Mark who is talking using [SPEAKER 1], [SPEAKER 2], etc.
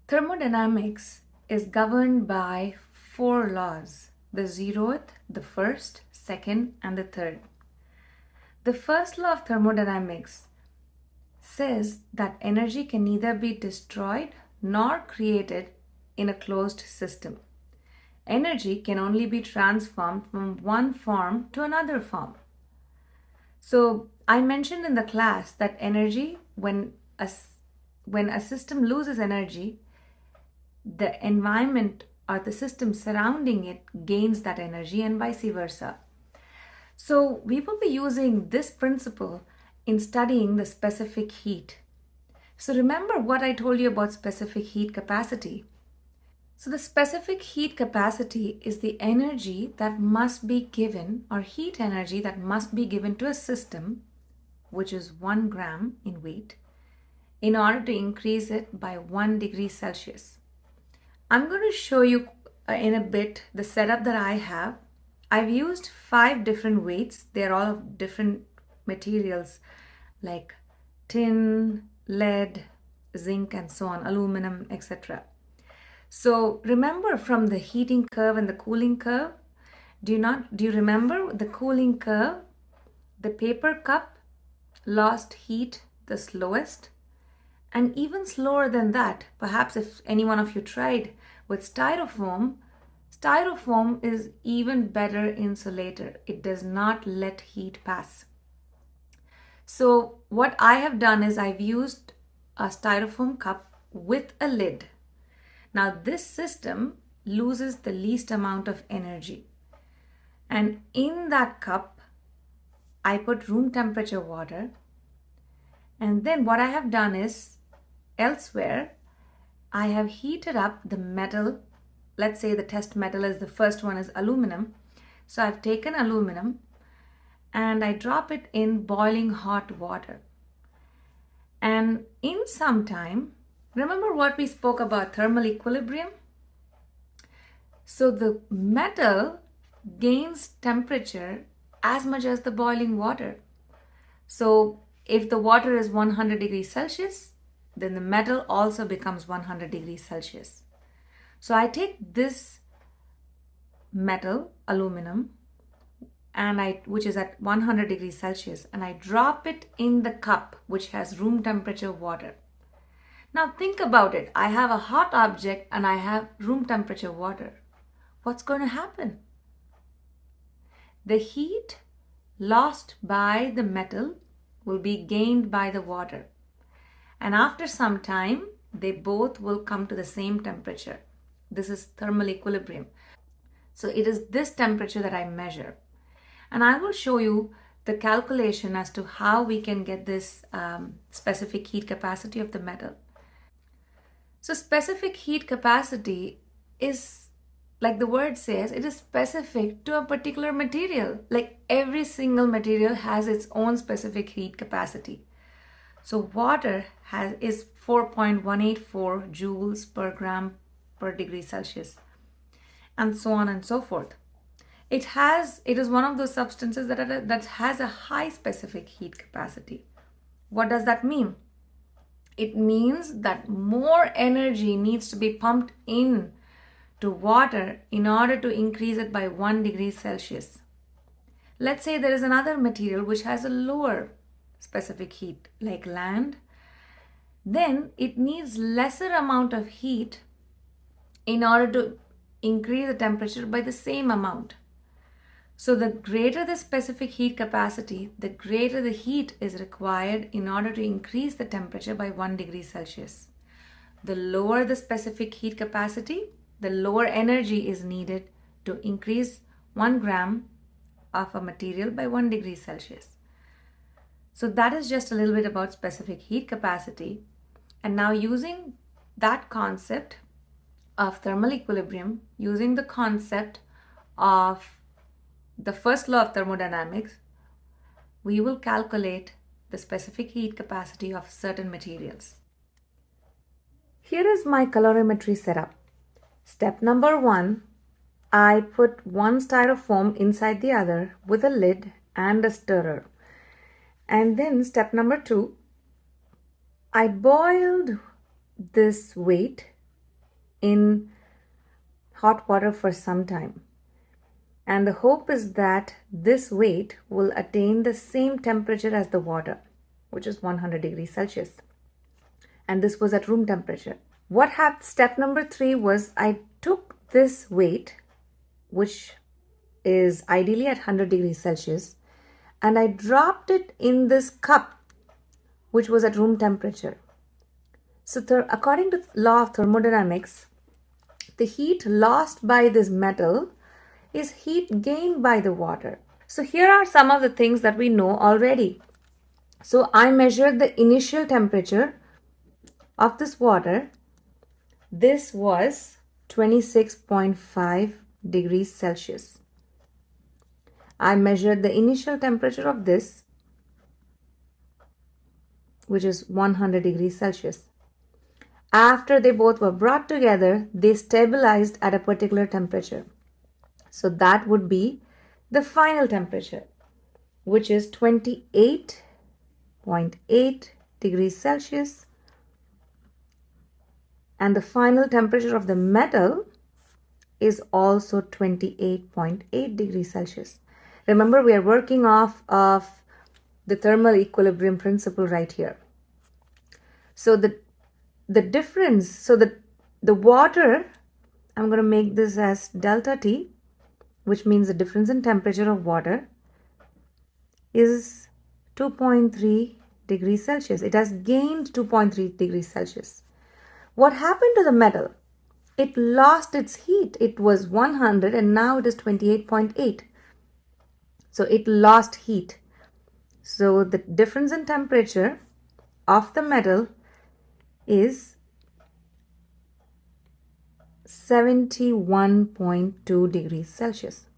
[SPEAKER 1] Thermodynamics is governed by four laws: the zeroth, the first, second, and the third. The first law of thermodynamics says that energy can neither be destroyed nor created in a closed system. Energy can only be transformed from one form to another form. So I mentioned in the class that energy, when a system loses energy, the environment or the system surrounding it gains that energy and vice versa. So we will be using this principle in studying the specific heat. So remember what I told you about specific heat capacity. So the specific heat capacity is the energy that must be given, or heat energy that must be given to a system, which is 1 gram in weight, in order to increase it by 1 degree Celsius. I'm going to show you in a bit the setup that I have. I've used 5 different weights. They're all of different materials like tin, lead, zinc, and so on, aluminum, etc. So remember from the heating curve and the cooling curve, do you remember the cooling curve? The paper cup lost heat the slowest, and even slower than that, perhaps if any one of you tried with styrofoam is even better insulator. It does not let heat pass. So what I have done is I've used a styrofoam cup with a lid. Now this system loses the least amount of energy. And in that cup, I put room temperature water. And then what I have done is, elsewhere, I have heated up the metal. Let's say the test metal is the first one is aluminum. So I've taken aluminum and I drop it in boiling hot water. And in some time, remember what we spoke about thermal equilibrium? So the metal gains temperature as much as the boiling water. So if the water is 100 degrees Celsius, then the metal also becomes 100 degrees Celsius. So I take this metal, aluminum, which is at 100 degrees Celsius, and I drop it in the cup, which has room temperature water. Now think about it. I have a hot object and I have room temperature water. What's going to happen? The heat lost by the metal will be gained by the water. And after some time, they both will come to the same temperature. This is thermal equilibrium. So it is this temperature that I measure. And I will show you the calculation as to how we can get this specific heat capacity of the metal. So specific heat capacity is, like the word says, it is specific to a particular material. Like every single material has its own specific heat capacity. So water is 4.184 joules per gram per degree Celsius, and so on and so forth. It is one of those substances that has a high specific heat capacity. What does that mean? It means that more energy needs to be pumped in to water in order to increase it by 1 degree Celsius. Let's say there is another material which has a lower specific heat, like land. Then it needs lesser amount of heat in order to increase the temperature by the same amount. So the greater the specific heat capacity, the greater the heat is required in order to increase the temperature by 1 degree Celsius. The lower the specific heat capacity, the lower energy is needed to increase 1 gram of a material by 1 degree Celsius. So that is just a little bit about specific heat capacity. And now using that concept of thermal equilibrium, using the concept of the first law of thermodynamics, we will calculate the specific heat capacity of certain materials. Here is my calorimetry setup. Step number 1, I put one styrofoam inside the other with a lid and a stirrer. And then step number 2, I boiled this weight in hot water for some time. And the hope is that this weight will attain the same temperature as the water, which is 100 degrees Celsius. And this was at room temperature. What happened? Step number 3 was I took this weight, which is ideally at 100 degrees Celsius, and I dropped it in this cup, which was at room temperature. So according to law of thermodynamics, the heat lost by this metal is heat gained by the water. So here are some of the things that we know already. So I measured the initial temperature of this water. This was 26.5 degrees Celsius. I measured the initial temperature of this, which is 100 degrees Celsius. After they both were brought together, they stabilized at a particular temperature. So that would be the final temperature, which is 28.8 degrees Celsius. And the final temperature of the metal is also 28.8 degrees Celsius. Remember, we are working off of the thermal equilibrium principle right here. So the difference, so the water, I'm going to make this as delta T, which means the difference in temperature of water is 2.3 degrees Celsius. It has gained 2.3 degrees Celsius. What happened to the metal? It lost its heat. It was 100 and now it is 28.8. So it lost heat. So the difference in temperature of the metal is 71.2 degrees Celsius.